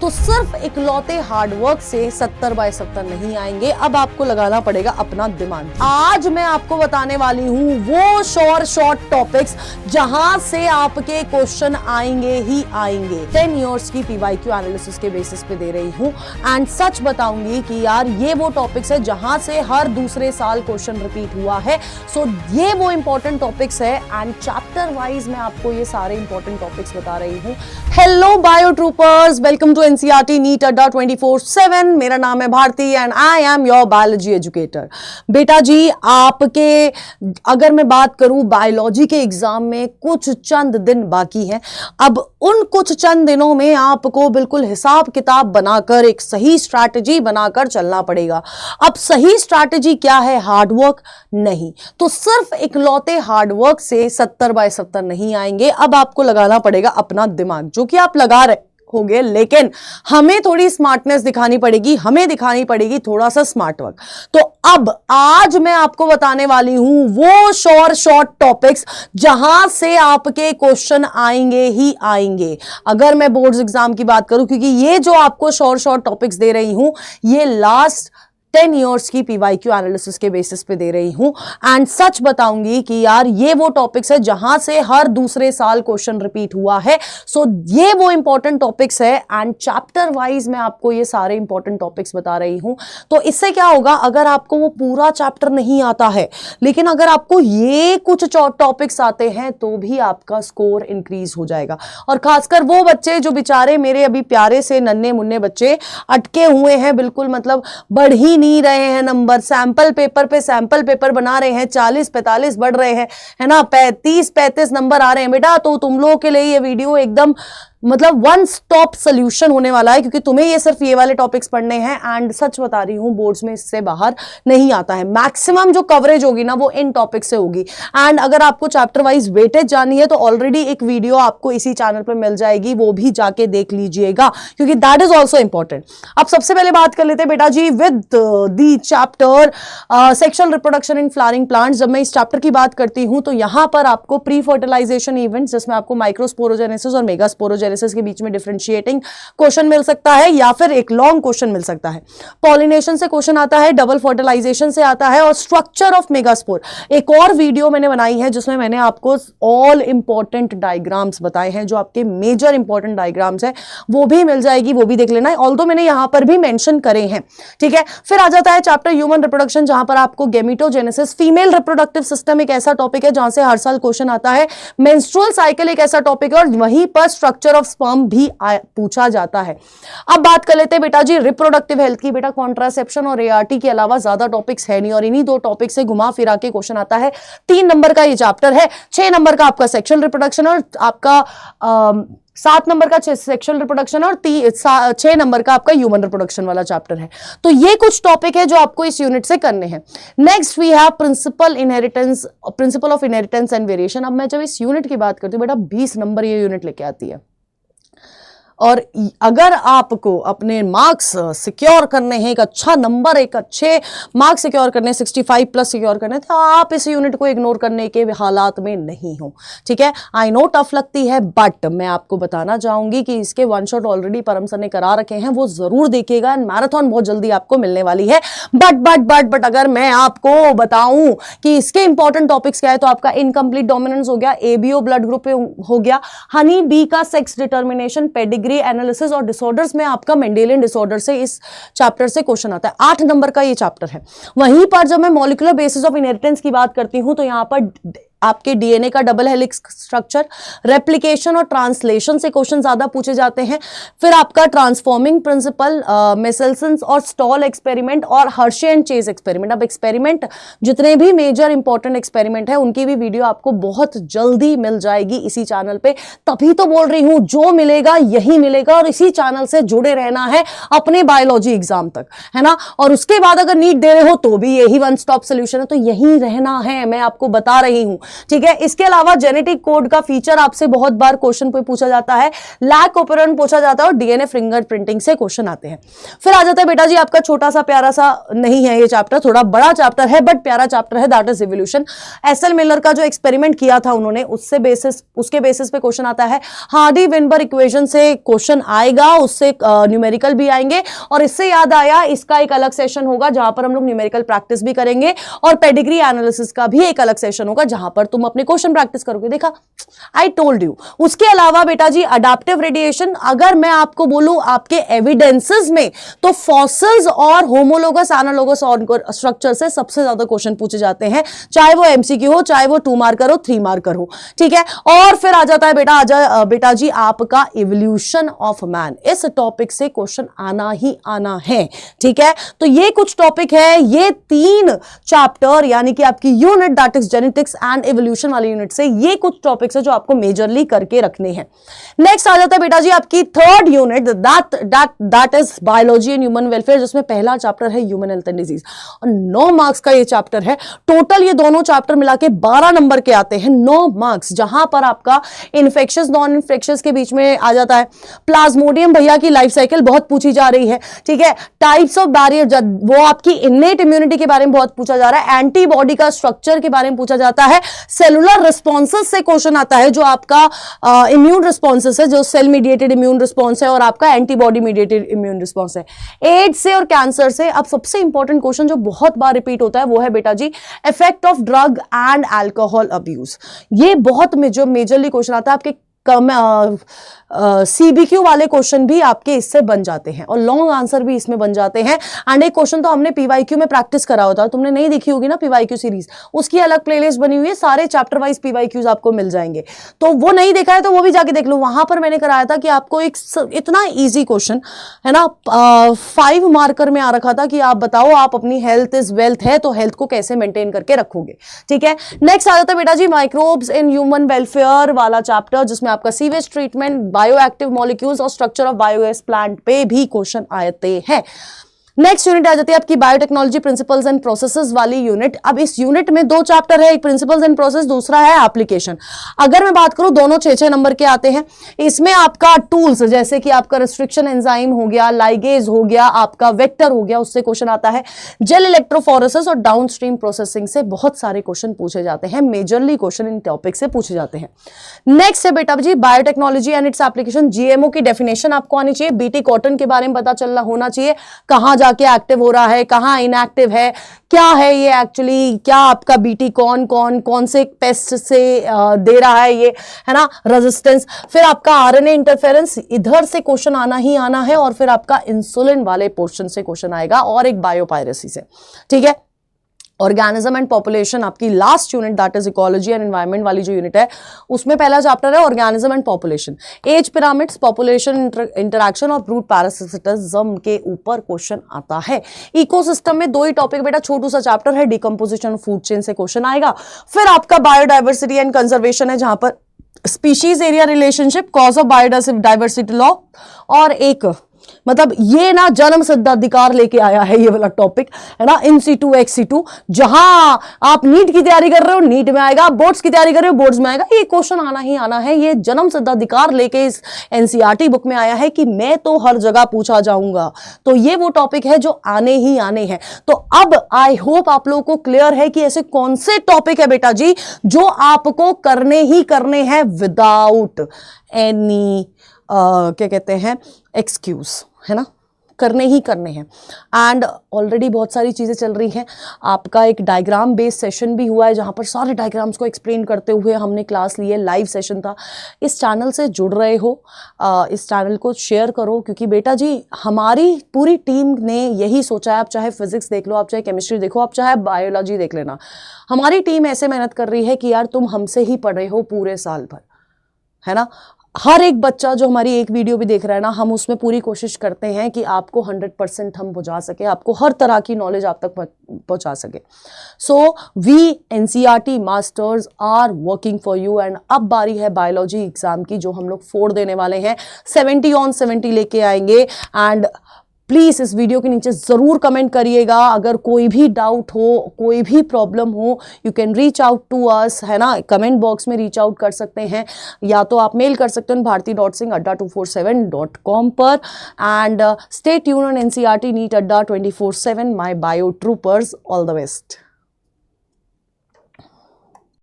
तो सिर्फ इकलौते हार्डवर्क से 70/70 नहीं आएंगे। अब आपको लगाना पड़ेगा अपना दिमाग। आज मैं आपको बताने वाली हूं वो शॉर्ट टॉपिक्स जहां से आपके क्वेश्चन आएंगे ही आएंगे। 10 इयर्स की PYQ एनालिसिस के बेसिस पे दे रही हूं एंड सच बताऊंगी कि यार ये वो टॉपिक्स है जहां से हर दूसरे साल क्वेश्चन रिपीट हुआ है। सो ये वो इंपॉर्टेंट टॉपिक्स है एंड चैप्टर वाइज मैं आपको ये सारे इंपॉर्टेंट टॉपिक्स बता रही हूं। Hello bio troopers, welcome to NCERT NEET Adda 24/7। मेरा नाम है Bharti and I am your biology educator. बेटा जी, आपके अगर मैं बात करूं बायोलॉजी के एग्जाम में कुछ चंद दिन बाकी हैं। अब उन कुछ चंद दिनों में आपको बिल्कुल हिसाब किताब बनाकर एक सही स्ट्रैटेजी बनाकर चलना पड़ेगा। अब सही स्ट्रैटेजी क्या है? हार्डवर्क नहीं, तो सिर्फ इकलौते हार्डवर्क से 70/70 नहीं आएंगे। अब आपको लगाना पड़ेगा अपना दिमाग, जो कि आप लगा रहे होंगे, लेकिन हमें थोड़ी स्मार्टनेस दिखानी पड़ेगी, हमें दिखानी पड़ेगी थोड़ा सा स्मार्ट वर्क। तो अब आज मैं आपको बताने वाली हूं वो शॉर्ट टॉपिक्स जहां से आपके क्वेश्चन आएंगे ही आएंगे। अगर मैं बोर्ड्स एग्जाम की बात करूं, क्योंकि ये जो आपको शॉर्ट टॉपिक्स दे रही हूं ये लास्ट 10 इयर्स की PYQ एनालिसिस के बेसिस पे दे रही हूं एंड सच बताऊंगी कि यार ये वो टॉपिक्स है जहां से हर दूसरे साल क्वेश्चन रिपीट हुआ है। सो ये वो इंपॉर्टेंट टॉपिक्स है एंड चैप्टर वाइज मैं आपको ये सारे इंपॉर्टेंट टॉपिक्स बता रही हूं। तो इससे क्या होगा, अगर आपको वो पूरा चैप्टर नहीं आता है, लेकिन अगर आपको ये कुछ टॉपिक्स आते हैं तो भी आपका स्कोर इंक्रीज हो जाएगा। और खासकर वो बच्चे जो बेचारे मेरे अभी प्यारे से नन्हे मुन्ने बच्चे अटके हुए हैं, बिल्कुल मतलब बढ़ ही नहीं रहे हैं नंबर, सैंपल पेपर पे सैंपल पेपर बना रहे हैं, 40-45 बढ़ रहे हैं, है ना, 35-35 नंबर आ रहे हैं बेटा। तो तुम लोगों के लिए ये वीडियो एकदम मतलब वन स्टॉप सोल्यूशन होने वाला है, क्योंकि तुम्हें ये सिर्फ ये वाले टॉपिक्स पढ़ने हैं एंड सच बता रही हूं बोर्ड्स में इससे बाहर नहीं आता है। मैक्सिमम जो कवरेज होगी ना वो इन टॉपिक से होगी। एंड अगर आपको चैप्टर वाइज वेटेज जानी है तो ऑलरेडी एक वीडियो आपको इसी चैनल पर मिल जाएगी, वो भी जाके देख लीजिएगा, क्योंकि दैट इज ऑल्सो इंपॉर्टेंट। अब सबसे पहले बात कर लेते हैं बेटा जी with the chapter sexual reproduction in flowering plants. जब मैं इस चैप्टर की बात करती हूं तो यहां पर आपको प्री फर्टिलाइजेशन इवेंट्स, जिसमें आपको माइक्रोस्पोरोजेनेसिस और मेगास्पोरोजेनेसिस के बीच में डिफरेंशिएटिंग क्वेश्चन मिल सकता है, या फिर एक लॉन्ग क्वेश्चन मिल सकता है। पॉलिनेशन से क्वेश्चन आता है, डबल फर्टिलाइजेशन से आता है, और स्ट्रक्चर ऑफ मेगास्पोर एक और वीडियो मैंने बनाई है जिसमें मैंने आपको ऑल इंपॉर्टेंट डायग्राम्स बताए हैं, जो आपके मेजर इंपॉर्टेंट डायग्राम्स है, वो भी मिल जाएगी, वो भी देख लेना है। ऑल्दो मैंने यहां पर भी मेंशन करे हैं, ठीक है। फिर आ जाता है चैप्टर ह्यूमन रिप्रोडक्शन, जहां पर आपको गेमिटोजेनेसिस, फीमेल रिप्रोडक्टिव सिस्टम एक ऐसा टॉपिक है जहां से हर साल क्वेश्चन आता है। मेंस्ट्रुअल साइकिल एक ऐसा टॉपिक है और वहीं पर स्ट्रक्चर ऑफ स्पर्म भी पूछा जाता है। अब बात कर लेते हैं बेटा जी रिप्रोडक्टिव हेल्थ की। बेटा कॉन्ट्रासेप्शन और ART के अलावा ज्यादा टॉपिक्स है नहीं, और इन्हीं दो टॉपिक से घुमा फिरा के क्वेश्चन आता है। 3 नंबर का ये चैप्टर है, 6 नंबर का आपका सेक्सुअल रिप्रोडक्शन, और आपका 7 नंबर का सेक्सुअल रिप्रोडक्शन, और 6 नंबर का आपका ह्यूमन रिप्रोडक्शन वाला चैप्टर है। तो ये कुछ टॉपिक है जो आपको इस यूनिट से करने हैं। Next we have principle of inheritance and variation. अब मैं जब इस यूनिट की बात करती हूँ बेटा 20 नंबर ये यूनिट लेके आती है, और अगर आपको अपने मार्क्स सिक्योर करने हैं, एक अच्छा नंबर, एक अच्छे मार्क्स सिक्योर करने, 65+ सिक्योर करने, तो आप इस यूनिट को इग्नोर करने के हालात में नहीं हो, ठीक है। आई नो टफ लगती है, बट मैं आपको बताना चाहूंगी कि इसके वन शॉट ऑलरेडी परम सर ने करा रखे हैं, वो जरूर देखिएगा एंड मैराथन बहुत जल्दी आपको मिलने वाली है। बट अगर मैं आपको बताऊं कि इसके इंपॉर्टेंट टॉपिक्स क्या है, तो आपका इनकम्प्लीट डोमिनेंस हो गया, ABO ब्लड ग्रुप हो गया, हनी बी का सेक्स डिटर्मिनेशन, पेडिग्री एनालिसिस, और डिसऑर्डर्स में आपका मेंडेलियन डिसऑर्डर से इस चैप्टर से क्वेश्चन आता है। 8 नंबर का ये चैप्टर है। वहीं पर जब मैं मॉलिक्यूलर बेसिस ऑफ इनहेरिटेंस की बात करती हूं तो यहां पर आपके DNA का डबल हेलिक्स स्ट्रक्चर, रेप्लिकेशन और ट्रांसलेशन से क्वेश्चन ज्यादा पूछे जाते हैं। फिर आपका ट्रांसफॉर्मिंग प्रिंसिपल, मेसेल्सन और स्टॉल एक्सपेरिमेंट, और हर्शे एंड चेज एक्सपेरिमेंट। अब एक्सपेरिमेंट जितने भी मेजर इंपॉर्टेंट एक्सपेरिमेंट है उनकी भी वीडियो आपको बहुत जल्दी मिल जाएगी इसी चैनल पे। तभी तो बोल रही हूं जो मिलेगा यही मिलेगा, और इसी चैनल से जुड़े रहना है अपने बायोलॉजी एग्जाम तक, है ना। और उसके बाद अगर नीट दे रहे हो तो भी यही वन स्टॉप सोल्यूशन है, तो यही रहना है, मैं आपको बता रही हूं। ठीक है। इसके अलावा जेनेटिक कोड का फीचर आपसे बहुत बार क्वेश्चन पे पूछा जाता है, लैक ऑपरेंड पूछा जाता है और डीएनए फिंगरप्रिंटिंग से क्वेश्चन आते हैं। फिर आ जाता है बेटा जी आपका छोटा सा प्यारा सा नहीं है ये चैप्टर, थोड़ा बड़ा चैप्टर है बट प्यारा चैप्टर है, that is evolution. SL Miller का जो एक्सपेरिमेंट किया था उन्होंने, उसके बेसिस पे क्वेश्चन आता है। हार्डी विनबर्ग इक्वेशन से क्वेश्चन आएगा, उससे न्यूमेरिकल भी आएंगे। और इससे याद आया, इसका एक अलग सेशन होगा जहां पर हम लोग न्यूमेरिकल प्रैक्टिस भी करेंगे और पेडिग्री एनालिसिस का भी एक अलग सेशन होगा जहां पर तुम अपने क्वेश्चन प्रैक्टिस करोगे। देखा, आई टोल्ड यू। उसके अलावा बेटा जी अडैप्टिव रेडिएशन, अगर मैं आपको बोलूं आपके एविडेंसेस में, तो फॉसिल्स और होमोलोगस एनालोगस स्ट्रक्चर से सबसे ज्यादा क्वेश्चन पूछे जाते हैं, चाहे वो एमसीक्यू हो, चाहे वो 2 मार्कर हो, 3 मार्कर हो, ठीक है। और फिर आ जाता है बेटा जी आपका इवोल्यूशन ऑफ मैन। इस टॉपिक से क्वेश्चन आना ही आना है, ठीक है। तो ये कुछ टॉपिक है, ये 3 चैप्टर यानी कि आपकी unit that is genetics and evolution वाली यूनिट से ये कुछ टॉपिक्स है जो आपको मेजरली करके रखने हैं। नेक्स्ट आ जाता है बेटा जी आपकी third unit, that is biology and human welfare, जिसमें पहला चैप्टर है ह्यूमन हेल्थ एंड डिजीज और 9 मार्क्स का ये चैप्टर है। टोटल ये दोनों चैप्टर मिला के 12 नंबर के आते हैं, 9 मार्क्स, जहां पर आपका इन्फेक्शियस नॉन इन्फेक्शियस के बीच में आ जाता है। प्लाज्मोडियम भैया की लाइफ साइकिल बहुत पूछी जा रही है, ठीक है। टाइप्स ऑफ बैरियर, वो आपकी इनेट इम्यूनिटी के बारे में बहुत पूछा जा रहा है। एंटीबॉडी का स्ट्रक्चर के बारे में पूछा जाता है। सेलुलर रिस्पॉन्सेस से क्वेश्चन आता है, जो आपका इम्यून रिस्पॉन्सेस है, जो सेल मीडिएटेड इम्यून रिस्पॉन्स है और आपका एंटीबॉडी मीडिएटेड इम्यून रिस्पॉन्स है। एड्स से और कैंसर से अब सबसे इंपॉर्टेंट क्वेश्चन जो बहुत बार रिपीट होता है वो है बेटा जी effect of drug and alcohol abuse. ये बहुत मेजरली क्वेश्चन आता है आपके सीबीक्यू वाले क्वेश्चन भी आपके इससे बन जाते हैं और लॉन्ग आंसर भी इसमें बन जाते हैं। एंड एक क्वेश्चन तो हमने पीवाईक्यू में प्रैक्टिस करा होता है, तुमने नहीं देखी होगी ना पीवाईक्यू सीरीज, उसकी अलग प्लेलिस्ट बनी हुई है, सारे चैप्टर वाइज पीवाईक्यूज आपको मिल जाएंगे। तो वो नहीं देखा है तो वो भी जाके देख लो, वहां पर मैंने कराया था कि आपको एक इतना ईजी क्वेश्चन है ना 5 मार्कर में आ रखा था कि आप बताओ आप अपनी हेल्थ इज वेल्थ है तो हेल्थ को कैसे मेंटेन करके रखोगे, ठीक है। नेक्स्ट आ जाता है बेटा जी माइक्रोब्स इन ह्यूमन वेलफेयर वाला चैप्टर, जिसमें आपका सीवेज ट्रीटमेंट, बायोएक्टिव मॉलिक्यूल्स और स्ट्रक्चर ऑफ बायोगैस प्लांट पे भी क्वेश्चन आते हैं। नेक्स्ट यूनिट आ जाती है आपकी बायोटेक्नोलॉजी प्रिंसिपल्स एंड प्रोसेसेस वाली यूनिट। अब इस यूनिट में 2 चैप्टर है, एक प्रिंसिपल्स एंड प्रोसेस, दूसरा है एप्लीकेशन। अगर मैं बात करूं दोनों 6-6 नंबर के आते हैं। इसमें आपका टूल्स जैसे कि आपका रिस्ट्रिक्शन एंजाइम हो गया, लाइगेज हो गया, आपका वेक्टर हो गया, उससे क्वेश्चन आता है। जेल इलेक्ट्रोफोरेसिस और डाउनस्ट्रीम प्रोसेसिंग से बहुत सारे क्वेश्चन पूछे जाते हैं, मेजरली क्वेश्चन इन टॉपिक से पूछे जाते हैं। नेक्स्ट है बेटा जी biotechnology and its application. GMO की डेफिनेशन आपको आनी चाहिए, बीटी कॉटन के बारे में पता चलना होना चाहिए, कहां जाके एक्टिव हो रहा है, कहां इनएक्टिव है, क्या है ये एक्चुअली, क्या आपका बीटी कौन से पेस्ट से दे रहा है ये, है ना, रेजिस्टेंस। फिर आपका आरएनए इंटरफेरेंस, इधर से क्वेश्चन आना ही आना है। और फिर आपका इंसुलिन वाले पोर्शन से क्वेश्चन आएगा और एक बायोपायरेसी से, ठीक है। ऑर्गेनिज्म एंड पॉपुलेशन आपकी last unit that is ecology and environment वाली जो यूनिट है, उसमें पहला चैप्टर है organism and population. Age pyramids, population interaction और ब्रूट पैरासिटिज्म के ऊपर क्वेश्चन आता है। इकोसिस्टम में 2 ही टॉपिक बेटा, छोटू सा चैप्टर है, डिकम्पोजिशन फूड चेन से क्वेश्चन आएगा। फिर आपका बायोडाइवर्सिटी एंड कंजर्वेशन है, जहां पर species area relationship, cause of biodiversity law और एक मतलब ये ना जन्म सिद्ध अधिकार लेके आया है ये वाला टॉपिक, है ना, इन सीटू एक्स सीटू। जहां आप नीट की तैयारी कर रहे हो नीट में आएगा, बोर्ड्स की तैयारी कर रहे हो बोर्ड्स में आएगा, ये क्वेश्चन आना ही आना है। ये जन्म सिद्ध अधिकार लेके इस एनसीईआरटी बुक में आया है कि मैं तो हर जगह पूछा जाऊंगा, तो ये वो टॉपिक है जो आने ही आने हैं। तो अब आई होप आप लोगों को क्लियर है कि ऐसे कौन से टॉपिक है बेटा जी जो आपको करने ही करने हैं विदाउट एनी क्या कहते हैं एक्सक्यूज, है ना, करने ही करने हैं। एंड ऑलरेडी बहुत सारी चीज़ें चल रही हैं। आपका एक डायग्राम बेस्ड सेशन भी हुआ है जहाँ पर सारे डायग्राम्स को एक्सप्लेन करते हुए हमने क्लास ली है, लाइव सेशन था। इस चैनल से जुड़ रहे हो, इस चैनल को शेयर करो, क्योंकि बेटा जी हमारी पूरी टीम ने यही सोचा है। आप चाहे फिजिक्स देख लो, आप चाहे केमिस्ट्री देखो, आप चाहे बायोलॉजी देख लेना, हमारी टीम ऐसे मेहनत कर रही है कि यार तुम हमसे ही पढ़ रहे हो पूरे साल भर, है ना। हर एक बच्चा जो हमारी एक वीडियो भी देख रहा है ना, हम उसमें पूरी कोशिश करते हैं कि आपको 100% हम पहुंचा सके, आपको हर तरह की नॉलेज आप तक पहुंचा सके। So we NCERT masters are working for you. And अब बारी है बायोलॉजी एग्जाम की, जो हम लोग 4 देने वाले हैं, 70 on 70 लेके आएंगे। एंड प्लीज़ इस वीडियो के नीचे ज़रूर कमेंट करिएगा। अगर कोई भी डाउट हो, कोई भी प्रॉब्लम हो, you can reach out to us, है ना, कमेंट बॉक्स में रीच आउट कर सकते हैं, या तो आप मेल कर सकते हैं bharti.singh@247.com पर। And stay tune on NCERT NEET Adda 24/7, my bio troopers. All the best.